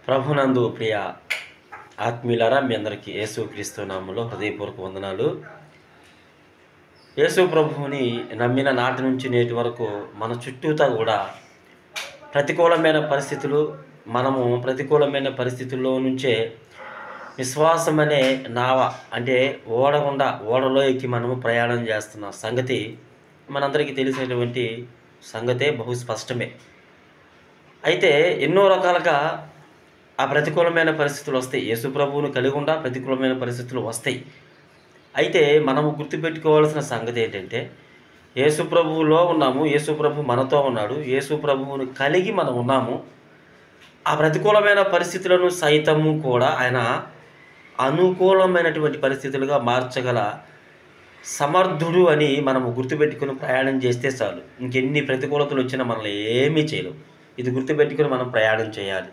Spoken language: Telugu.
ప్రభునందు ప్రియ ఆత్మీయులారా, మీ అందరికీ యేసుక్రీస్తు నామములో హృదయపూర్వక వందనాలు. యేసు ప్రభువుని నమ్మిన నాటి నుంచి నేటి వరకు మన చుట్టూతా కూడా ప్రతికూలమైన పరిస్థితులు, మనము ప్రతికూలమైన పరిస్థితుల్లో నుంచే విశ్వాసం అనే నావ అంటే ఓడలో ఎక్కి మనము ప్రయాణం చేస్తున్న సంగతి మనందరికీ తెలిసినటువంటి సంగతే, బహు స్పష్టమే. అయితే ఎన్నో రకాలుగా ఆ ప్రతికూలమైన పరిస్థితులు వస్తాయి. యేసు ప్రభువును కలిగి ఉండా ప్రతికూలమైన పరిస్థితులు వస్తాయి. అయితే మనము గుర్తుపెట్టుకోవాల్సిన సంగతి ఏంటంటే, యేసు ప్రభువులో ఉన్నాము, యేసు ప్రభు మనతో ఉన్నాడు, యేసు ప్రభువును కలిగి మనం ఉన్నాము. ఆ ప్రతికూలమైన పరిస్థితులను సైతము కూడా ఆయన అనుకూలమైనటువంటి పరిస్థితులుగా మార్చగల సమర్థుడు అని మనము గుర్తుపెట్టుకుని ప్రయాణం చేస్తే చాలు. ఇంకెన్ని ప్రతికూలతలు వచ్చినా మనల్ని ఏమీ చేయలేవు. ఇది గుర్తుపెట్టుకుని మనం ప్రయాణం చేయాలి.